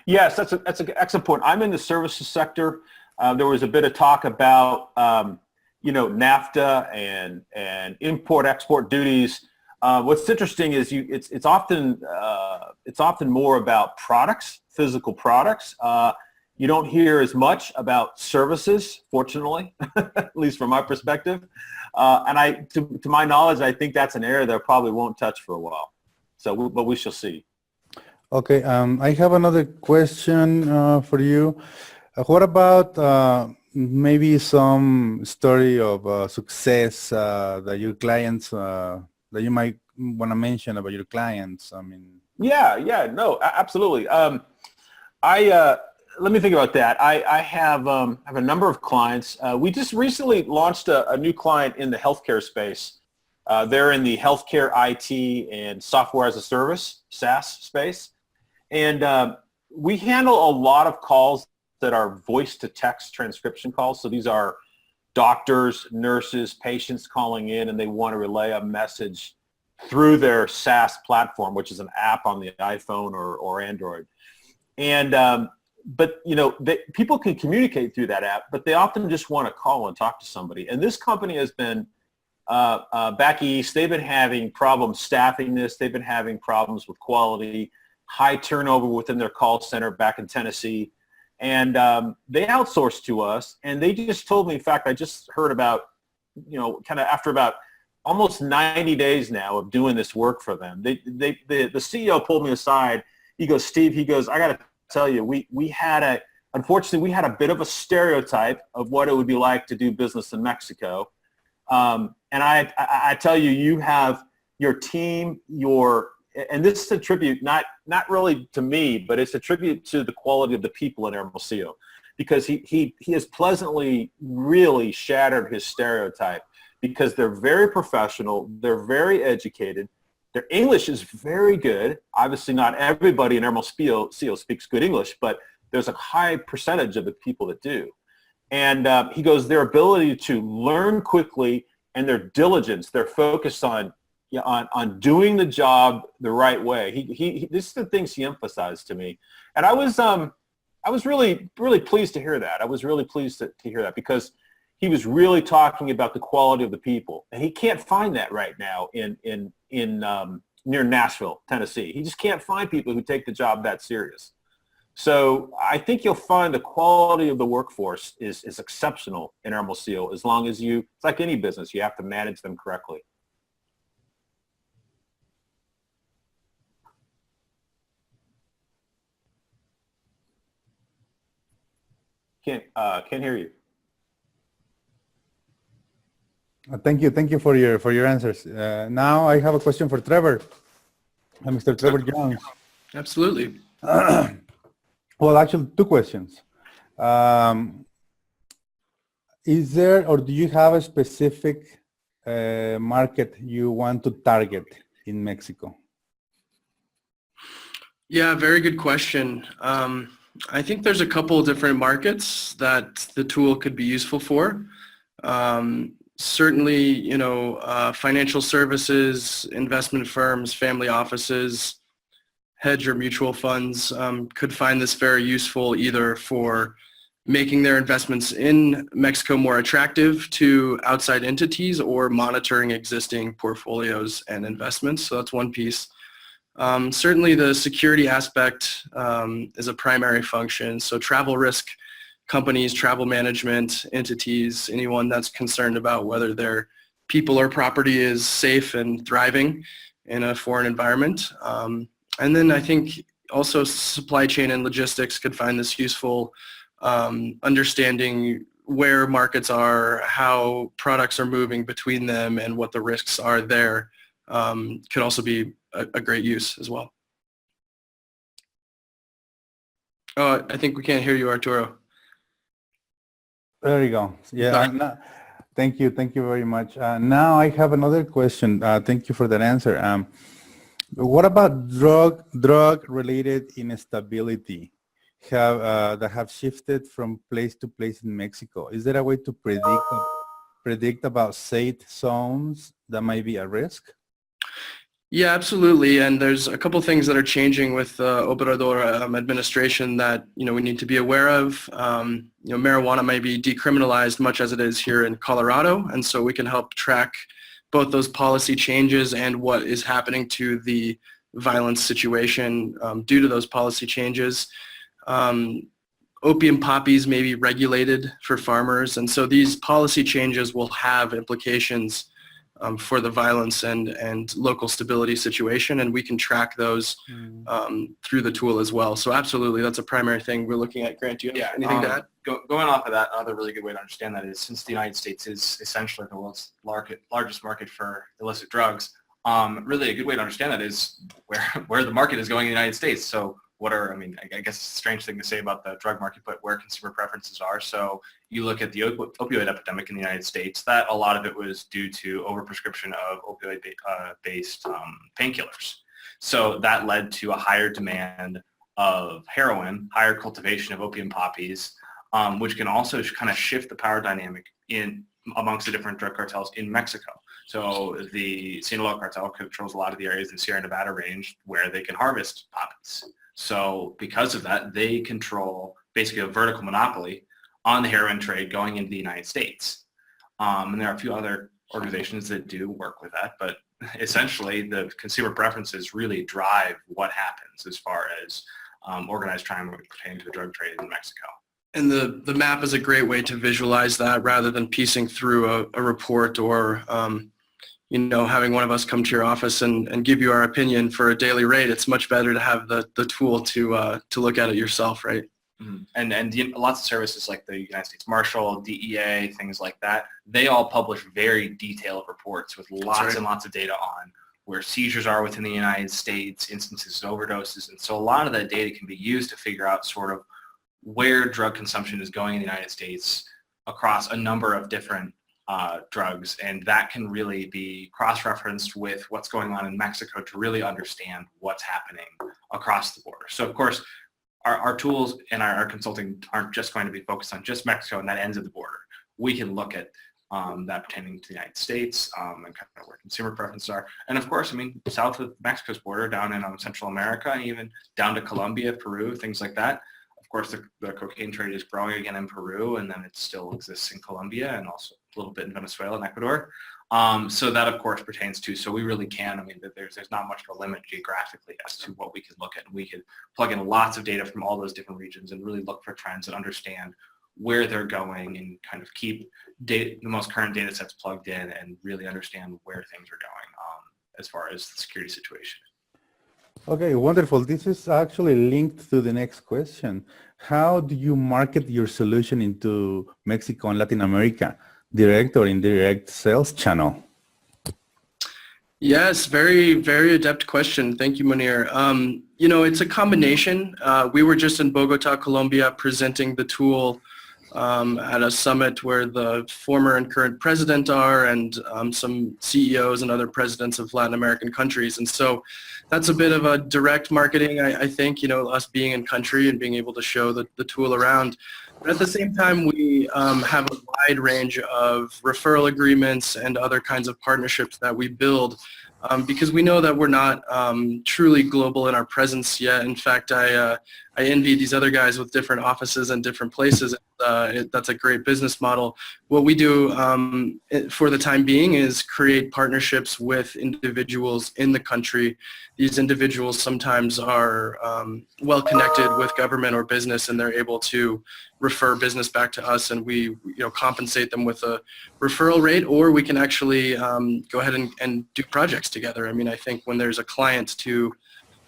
Yes, that's an excellent point. I'm in the services sector. There was a bit of talk about NAFTA and import-export duties. What's interesting is it's often more about products, physical products. You don't hear as much about services, fortunately, at least from my perspective. And to my knowledge, I think that's an area that I probably won't touch for a while. But we shall see. Okay, I have another question for you. What about maybe some story of success that your clients, that you might want to mention about your clients? I mean. Yeah, no, absolutely. Let me think about that. I have a number of clients. We just recently launched a new client in the healthcare space. They're in the healthcare IT and software as a service, SaaS space. And we handle a lot of calls that are voice-to-text transcription calls. So these are doctors, nurses, patients calling in, and they want to relay a message through their SaaS platform, which is an app on the iPhone or Android. And but people can communicate through that app, but they often just want to call and talk to somebody. And this company has been back east. They've been having problems staffing this. They've been having problems with quality, high turnover within their call center back in Tennessee. And they outsourced to us, and they just told me, in fact, I just heard about, kind of after about almost 90 days now of doing this work for them, the CEO pulled me aside. He goes, Steve, I got to tell you, unfortunately, we had a bit of a stereotype of what it would be like to do business in Mexico. And I tell you, you have your team, and this is a tribute, not really to me, but it's a tribute to the quality of the people in Hermosillo, because he has pleasantly really shattered his stereotype, because they're very professional, they're very educated, their English is very good. Obviously, not everybody in Hermosillo speaks good English, but there's a high percentage of the people that do. And he goes, their ability to learn quickly and their diligence, their focus on doing the job the right way. This is the things he emphasized to me. And I was really, really pleased to hear that. I was really pleased to hear that, because he was really talking about the quality of the people. And he can't find that right now in near Nashville, Tennessee. He just can't find people who take the job that serious. So I think you'll find the quality of the workforce is exceptional in Hermosillo, as long as it's like any business, you have to manage them correctly. Can't hear you. Thank you for your answers. Now I have a question for Trevor, Mr. Trevor Jones. Absolutely. Well, actually, two questions. Is there, or do you have a specific market you want to target in Mexico? Yeah, very good question. I think there's a couple of different markets that the tool could be useful for. Certainly, financial services, investment firms, family offices, hedge or mutual funds could find this very useful, either for making their investments in Mexico more attractive to outside entities or monitoring existing portfolios and investments. So that's one piece. Certainly the security aspect is a primary function. So travel risk companies, travel management entities, anyone that's concerned about whether their people or property is safe and thriving in a foreign environment. And then I think also supply chain and logistics could find this useful, understanding where markets are, how products are moving between them, and what the risks are there could also be a great use as well. Oh, I think we can't hear you, Arturo. There you go. Yeah. Thank you. Thank you very much. Now I have another question. Thank you for that answer. What about drug-related instability that have shifted from place to place in Mexico? Is there a way to predict about safe zones that might be at risk? Yeah, absolutely. And there's a couple things that are changing with Obrador administration that we need to be aware of. Marijuana may be decriminalized much as it is here in Colorado, and so we can help track both those policy changes and what is happening to the violence situation due to those policy changes. Opium poppies may be regulated for farmers, and so these policy changes will have implications for the violence and local stability situation, and we can track those through the tool as well. So absolutely, that's a primary thing we're looking at. Grant, do you have anything to add? Going off of that, another really good way to understand that is, since the United States is essentially the world's largest market for illicit drugs, really a good way to understand that is where the market is going in the United States. So I guess it's a strange thing to say about the drug market, but where consumer preferences are. So you look at the opioid epidemic in the United States, that a lot of it was due to overprescription of opioid-based painkillers. So that led to a higher demand of heroin, higher cultivation of opium poppies, which can also kind of shift the power dynamic amongst the different drug cartels in Mexico. So the Sinaloa cartel controls a lot of the areas in the Sierra Nevada range where they can harvest poppies. So because of that, they control basically a vertical monopoly on the heroin trade going into the United States. And there are a few other organizations that do work with that, but essentially the consumer preferences really drive what happens as far as organized crime pertaining to the drug trade in Mexico. And the map is a great way to visualize that rather than piecing through a report or having one of us come to your office and give you our opinion for a daily rate. It's much better to have the tool to look at it yourself, right? Mm-hmm. And lots of services like the United States Marshal, DEA, things like that, they all publish very detailed reports with lots and lots of data on where seizures are within the United States, instances of overdoses. And so a lot of that data can be used to figure out sort of where drug consumption is going in the United States across a number of different drugs, and that can really be cross-referenced with what's going on in Mexico to really understand what's happening across the border. So of course, our tools and our consulting aren't just going to be focused on just Mexico and that ends of the border. We can look at that pertaining to the United States and kind of where consumer preferences are. And of course, south of Mexico's border, down in Central America, and even down to Colombia, Peru, things like that. Of course, the cocaine trade is growing again in Peru, and then it still exists in Colombia and also a little bit in Venezuela and Ecuador. So that, of course, pertains to. So we really can. There's not much of a limit geographically as to what we can look at. We could plug in lots of data from all those different regions and really look for trends and understand where they're going and kind of keep the most current data sets plugged in and really understand where things are going as far as the security situation. Okay, wonderful. This is actually linked to the next question. How do you market your solution into Mexico and Latin America? Direct or indirect sales channel? Yes, very, very adept question. Thank you, Munir. It's a combination. We were just in Bogota, Colombia, presenting the tool at a summit where the former and current president are and some CEOs and other presidents of Latin American countries. And so that's a bit of a direct marketing, I think, us being in country and being able to show the tool around. But at the same time, we have a wide range of referral agreements and other kinds of partnerships that we build because we know that we're not truly global in our presence yet. In fact, I I envy these other guys with different offices and different places. That's a great business model. What we do for the time being is create partnerships with individuals in the country. These individuals sometimes are well connected with government or business, and they're able to refer business back to us, and we compensate them with a referral rate, or we can actually go ahead and do projects together. I mean, I think when there's a client to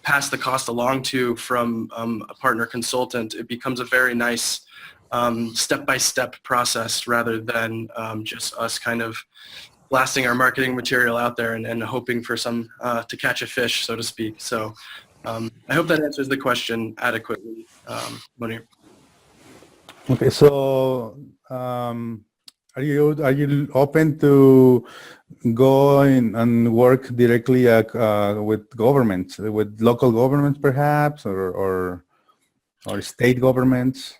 pass the cost along to from a partner consultant, it becomes a very nice step-by-step process rather than just us kind of blasting our marketing material out there and hoping for some to catch a fish, so to speak. So I hope that answers the question adequately, Munir. Okay, so are you open to go in and work directly with governments, with local governments perhaps, or state governments?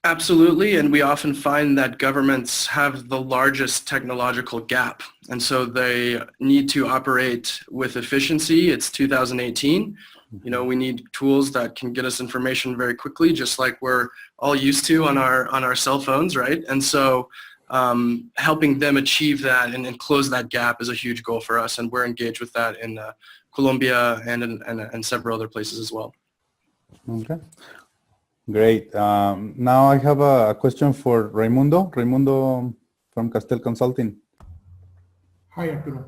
Absolutely, and we often find that governments have the largest technological gap, and so they need to operate with efficiency. It's 2018. We need tools that can get us information very quickly, just like we're all used to on our cell phones, right? And so helping them achieve that and close that gap is a huge goal for us, and we're engaged with that in Colombia and several other places as well. Okay, great. Now I have a question for Raymundo. Raymundo from Castel Consulting. Hi, Arturo.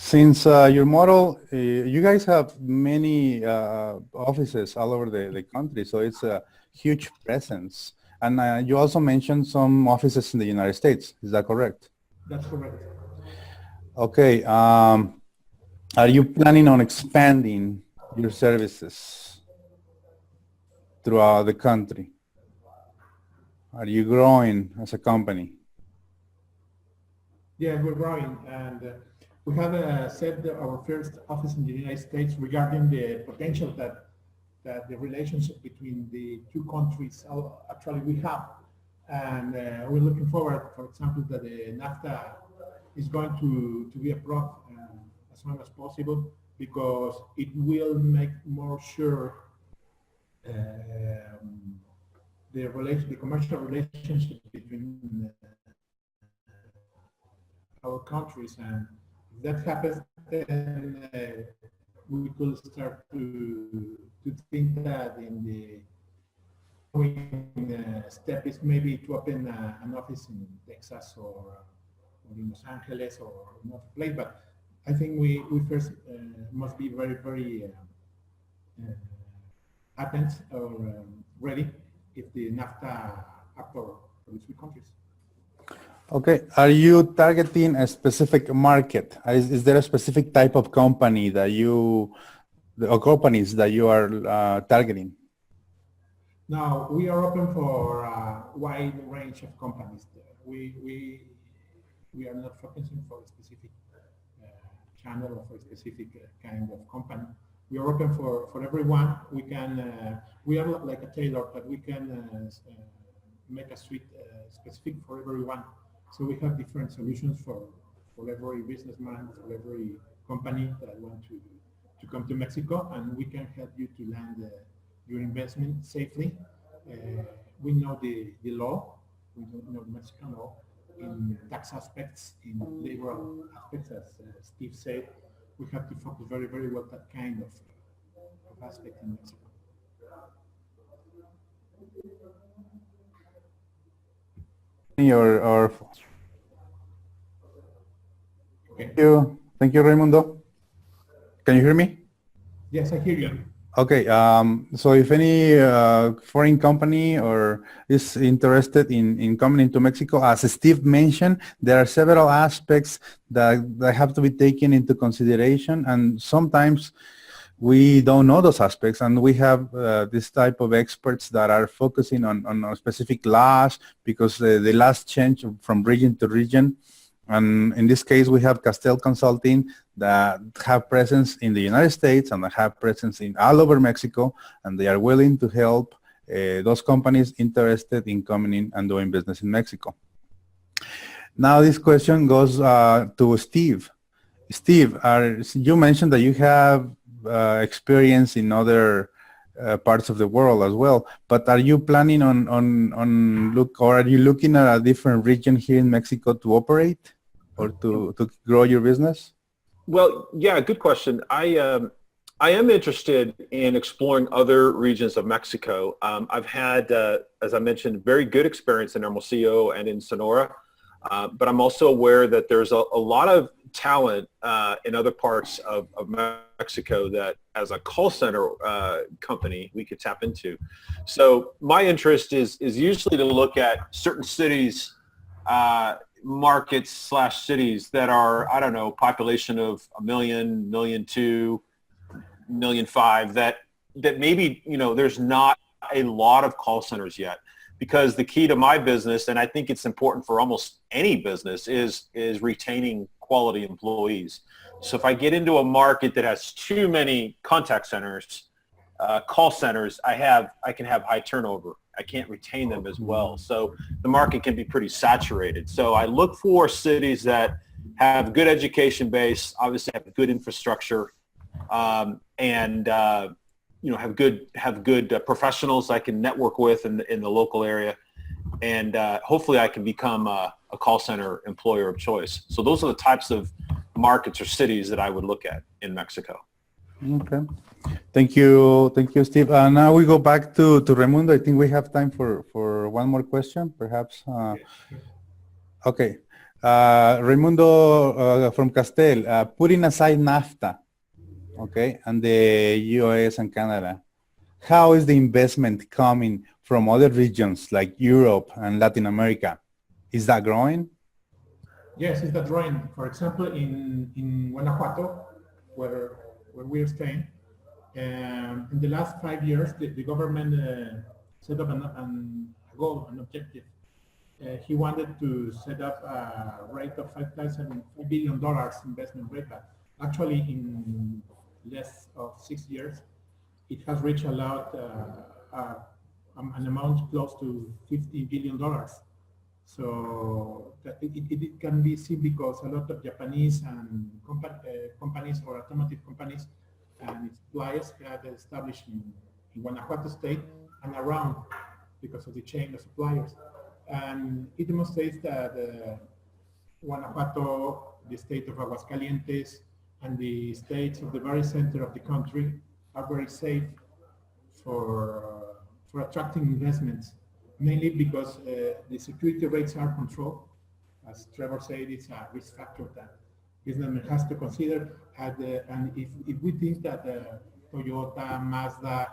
Since your model, you guys have many offices all over the country, so it's a huge presence. And you also mentioned some offices in the United States. Is that correct? That's correct. Okay. Are you planning on expanding your services throughout the country? Are you growing as a company? Yeah, we're growing, and we have set our first office in the United States regarding the potential that the relationship between the two countries actually we have. And we're looking forward, for example, that the NAFTA is going to be approved as soon as possible, because it will make more sure the commercial relationship between our countries. And if that happens, then we could start to think that in the step is maybe to open an office in Texas or in Los Angeles or another place. But I think we first must be very, very attentive or ready if the NAFTA approves for these three countries. Okay. Are you targeting a specific market? Is there a specific type of company that or companies that you are targeting? Now, we are open for a wide range of companies. We are not focusing for a specific channel or for a specific kind of company. We are open for everyone. We are like a tailor, but we can make a suite specific for everyone. So we have different solutions for every businessman, for every company that want to come to Mexico, and we can help you to land your investment safely. We know the law, we know Mexican law in tax aspects, in labor aspects, as Steve said. We have to focus very, very well that kind of aspect in Mexico. Okay. Thank you, Raymundo. Can you hear me? Yes, I hear you. Okay. So if any foreign company or is interested in coming into Mexico, as Steve mentioned, there are several aspects that have to be taken into consideration, and sometimes we don't know those aspects, and we have this type of experts that are focusing on specific laws, because the laws change from region to region. And in this case, we have Castel Consulting that have presence in the United States and that have presence in all over Mexico, and they are willing to help those companies interested in coming in and doing business in Mexico. Now this question goes to Steve. Steve, you mentioned that you have experience in other parts of the world as well. But are you planning on look, or are you looking at a different region here in Mexico to operate or to grow your business? Well, yeah, good question. I am interested in exploring other regions of Mexico. I've had, as I mentioned, very good experience in Hermosillo and in Sonora, but I'm also aware that there's a lot of talent in other parts of Mexico that as a call center company we could tap into. So my interest is usually to look at certain cities, markets / cities that are, I don't know, population of 1 million, 1.2 million, 1.5 million, that maybe, you know, there's not a lot of call centers yet. Because the key to my business, and I think it's important for almost any business, is retaining quality employees. So if I get into a market that has too many contact centers, call centers, I can have high turnover. I can't retain them as well. So the market can be pretty saturated. So I look for cities that have good education base, obviously have good infrastructure, and you know, have good professionals I can network with in the local area, and hopefully I can become a call center employer of choice. So those are the types of markets or cities that I would look at in Mexico. Okay. Thank you, Steve. Now we go back to Raymundo. I think we have time for one more question, perhaps. Okay. Raymundo from Castel, putting aside NAFTA, okay, and the US and Canada, how is the investment coming from other regions like Europe and Latin America? Is that growing? Yes, it's that growing. For example, in Guanajuato, where we're staying, in the last 5 years, the government set up a goal, an objective. He wanted to set up a rate of $5 billion investment rate. But actually, in less of 6 years, it has reached a lot, an amount close to $50 billion. So it can be seen because a lot of Japanese and companies or automotive companies and suppliers have established in Guanajuato state and around because of the chain of suppliers. And it demonstrates that Guanajuato, the state of Aguascalientes, and the states of the very center of the country are very safe for attracting investments, mainly because the security rates are controlled. As Trevor said, it's a risk factor that businessman has to consider. And if we think that Toyota, Mazda,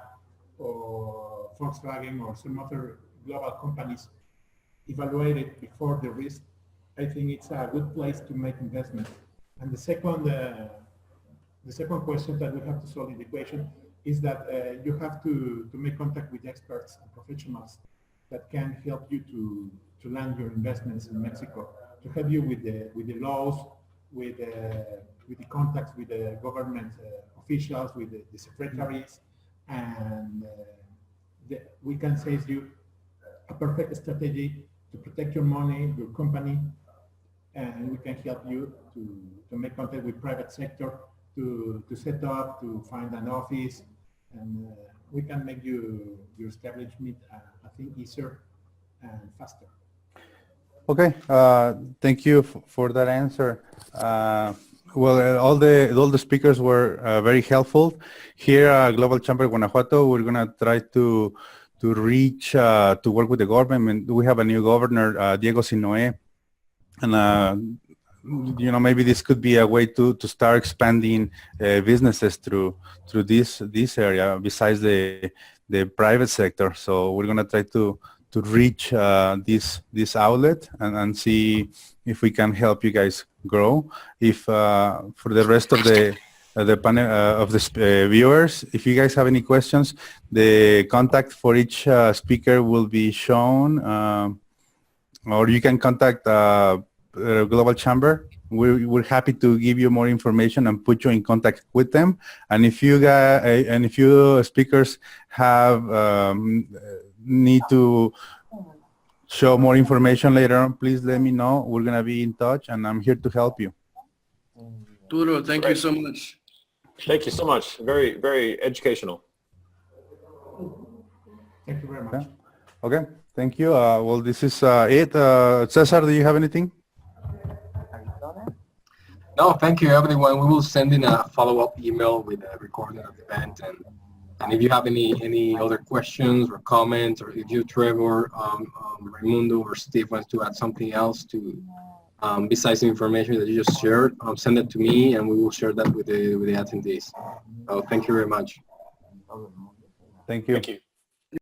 or Volkswagen, or some other global companies evaluate it before the risk, I think it's a good place to make investment. And the second question that we have to solve in the equation is that you have to make contact with experts and professionals that can help you to land your investments in Mexico, to help you with the laws, with the contacts with the government officials, with the secretaries, and we can save you a perfect strategy to protect your money, your company, and we can help you to make contact with private sector, to set up, to find an office, and we can make your establishment, I think, easier and faster. Okay, thank you for that answer. Well, all the speakers were very helpful. Here at Global Chamber Guanajuato, we're gonna try to reach, to work with the government. We have a new governor, Diego Sinoe, and you know, maybe this could be a way to start expanding businesses through this area besides the private sector. So we're gonna try to reach this outlet and see if we can help you guys grow. If for the rest of the panel of the viewers, if you guys have any questions, the contact for each speaker will be shown, or you can contact Global Chamber. We're happy to give you more information and put you in contact with them. And if you speakers have need to show more information later on, please let me know. We're gonna be in touch, and I'm here to help you. Arturo, thank you so much. Thank you so much. Very, very educational. Thank you very much. Okay, thank you. Well, this is it. Cesar, do you have anything? No, thank you, everyone. We will send in a follow-up email with a recording of the event, and if you have any other questions or comments, or if you, Trevor, Raymundo, or Steve wants to add something else to besides the information that you just shared, send it to me, and we will share that with the attendees. So thank you very much. Thank you. Thank you.